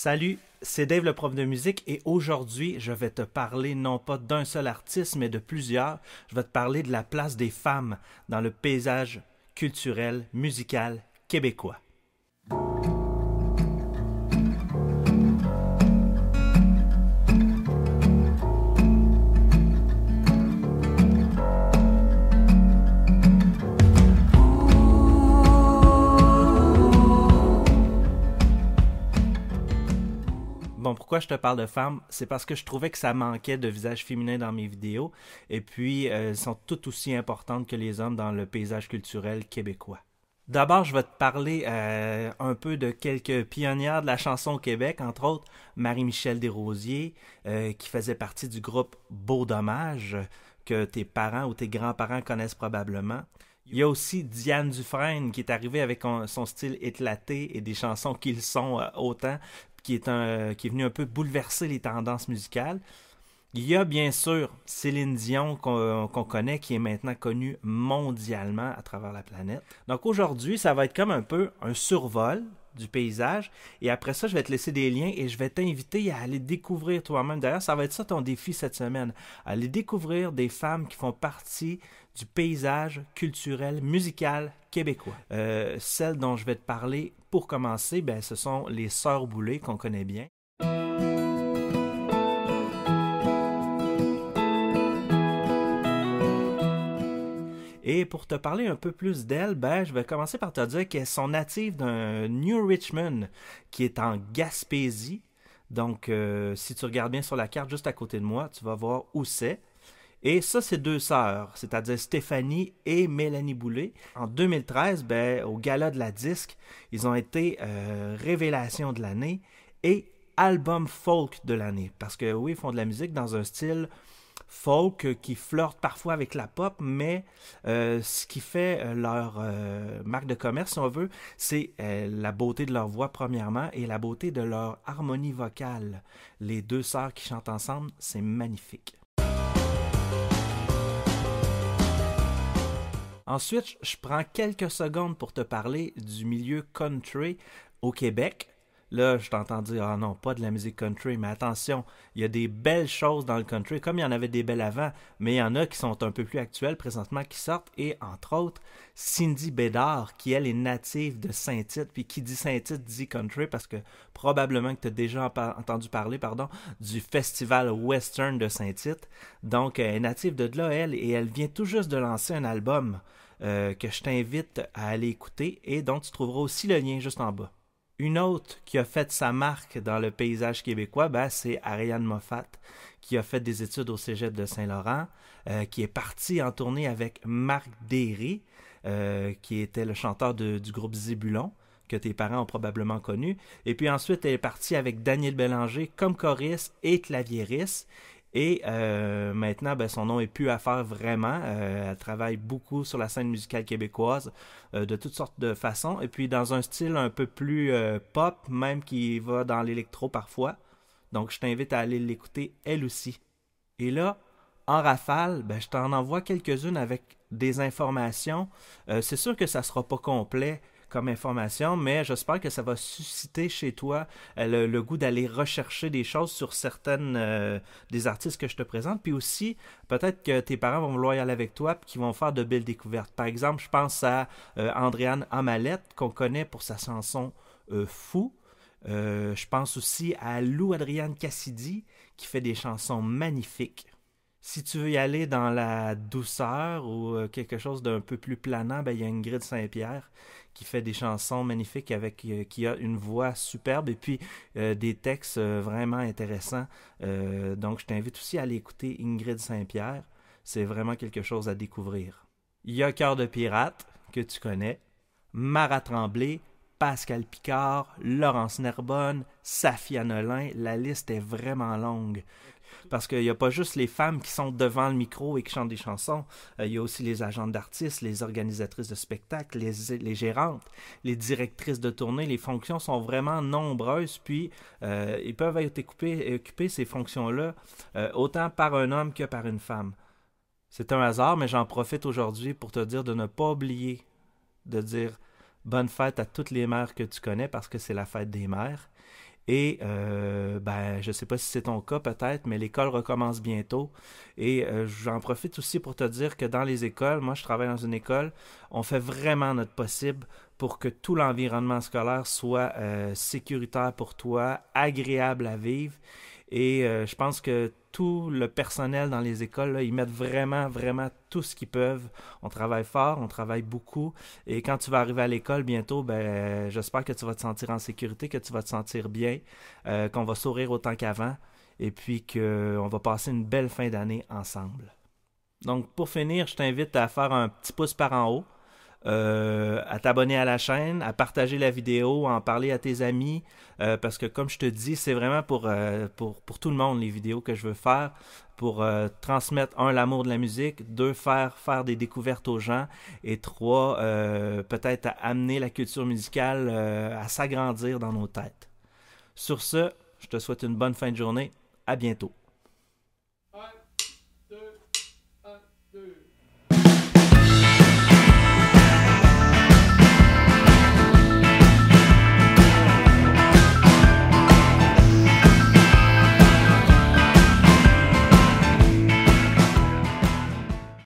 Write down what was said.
Salut, c'est Dave le prof de musique et aujourd'hui je vais te parler non pas d'un seul artiste mais de plusieurs. Je vais te parler de la place des femmes dans le paysage culturel, musical québécois. Bon, pourquoi je te parle de femmes? C'est parce que je trouvais que ça manquait de visage féminin dans mes vidéos. Et puis, elles sont toutes aussi importantes que les hommes dans le paysage culturel québécois. D'abord, je vais te parler un peu de quelques pionnières de la chanson au Québec, entre autres Marie-Michel Desrosiers, qui faisait partie du groupe Beau Dommage, que tes parents ou tes grands-parents connaissent probablement. Il y a aussi Diane Dufresne qui est arrivée avec son style éclaté et des chansons qui le sont autant, qui est venu un peu bouleverser les tendances musicales. Il y a bien sûr Céline Dion qu'on connaît, qui est maintenant connue mondialement à travers la planète. Donc aujourd'hui, ça va être comme un peu un survol du paysage. Et après ça, je vais te laisser des liens et je vais t'inviter à aller découvrir toi-même. D'ailleurs, ça va être ça ton défi cette semaine. Aller découvrir des femmes qui font partie du paysage culturel, musical québécois. Celles dont je vais te parler pour commencer, ben, ce sont les Sœurs Boulay qu'on connaît bien. Et pour te parler un peu plus d'elles, ben, je vais commencer par te dire qu'elles sont natives d'un New Richmond, qui est en Gaspésie. Donc, si tu regardes bien sur la carte juste à côté de moi, tu vas voir où c'est. Et ça, c'est deux sœurs, c'est-à-dire Stéphanie et Mélanie Boulay. En 2013, ben, au Gala de la Disque, ils ont été révélation de l'année et album folk de l'année. Parce que oui, ils font de la musique dans un style folk qui flirte parfois avec la pop, mais ce qui fait leur marque de commerce, si on veut, c'est la beauté de leur voix premièrement et la beauté de leur harmonie vocale. Les deux sœurs qui chantent ensemble, c'est magnifique. Ensuite, je prends quelques secondes pour te parler du milieu country au Québec. Là, je t'entends dire, ah non, pas de la musique country, mais attention, il y a des belles choses dans le country, comme il y en avait des belles avant, mais il y en a qui sont un peu plus actuelles présentement, qui sortent, et entre autres, Cindy Bédard, qui elle est native de Saint-Tite, puis qui dit Saint-Tite dit country, parce que probablement que tu as déjà entendu parler, du festival western de Saint-Tite. Donc, elle est native de là, elle, et elle vient tout juste de lancer un album que je t'invite à aller écouter, et dont tu trouveras aussi le lien juste en bas. Une autre qui a fait sa marque dans le paysage québécois, ben, c'est Ariane Moffat, qui a fait des études au Cégep de Saint-Laurent, qui est partie en tournée avec Marc Derry, qui était le chanteur du groupe Zébulon, que tes parents ont probablement connu. Et puis ensuite, elle est partie avec Daniel Bélanger comme choriste et claviériste. Et maintenant, ben, son nom est plus à faire vraiment. Elle travaille beaucoup sur la scène musicale québécoise de toutes sortes de façons. Et puis dans un style un peu plus pop, même qui va dans l'électro parfois. Donc je t'invite à aller l'écouter elle aussi. Et là, en rafale, ben, je t'en envoie quelques-unes avec des informations. C'est sûr que ça ne sera pas complet comme information, mais j'espère que ça va susciter chez toi le goût d'aller rechercher des choses sur certaines des artistes que je te présente, puis aussi peut-être que tes parents vont vouloir y aller avec toi et qu'ils vont faire de belles découvertes. Par exemple, je pense à Andréane Amalette, qu'on connaît pour sa chanson Fou. Je pense aussi à Lou Adrienne Cassidy, qui fait des chansons magnifiques. Si tu veux y aller dans la douceur ou quelque chose d'un peu plus planant, ben, il y a Ingrid Saint-Pierre qui fait des chansons magnifiques qui a une voix superbe et puis des textes vraiment intéressants. Donc, je t'invite aussi à aller écouter Ingrid Saint-Pierre. C'est vraiment quelque chose à découvrir. Il y a Cœur de pirate, que tu connais, Mara Tremblay, Pascal Picard, Laurence Nerbonne, Safia Nolin. La liste est vraiment longue. Parce qu'il n'y a pas juste les femmes qui sont devant le micro et qui chantent des chansons. Il y a aussi les agentes d'artistes, les organisatrices de spectacles, les gérantes, les directrices de tournée. Les fonctions sont vraiment nombreuses, puis ils peuvent être occupés ces fonctions-là autant par un homme que par une femme. C'est un hasard, mais j'en profite aujourd'hui pour te dire de ne pas oublier de dire bonne fête à toutes les mères que tu connais parce que c'est la fête des mères. Et je ne sais pas si c'est ton cas peut-être, mais l'école recommence bientôt. Et j'en profite aussi pour te dire que dans les écoles, moi je travaille dans une école, on fait vraiment notre possible pour que tout l'environnement scolaire soit sécuritaire pour toi, agréable à vivre. Et je pense que tout le personnel dans les écoles, là, ils mettent vraiment, vraiment tout ce qu'ils peuvent. On travaille fort, on travaille beaucoup. Et quand tu vas arriver à l'école bientôt, j'espère que tu vas te sentir en sécurité, que tu vas te sentir bien, qu'on va sourire autant qu'avant, et puis qu'on va passer une belle fin d'année ensemble. Donc, pour finir, je t'invite à faire un petit pouce par en haut, à t'abonner à la chaîne, à partager la vidéo, à en parler à tes amis, parce que comme je te dis, c'est vraiment pour tout le monde les vidéos que je veux faire, pour transmettre, un, l'amour de la musique, deux, faire des découvertes aux gens, et trois, peut-être à amener la culture musicale à s'agrandir dans nos têtes. Sur ce, je te souhaite une bonne fin de journée, à bientôt.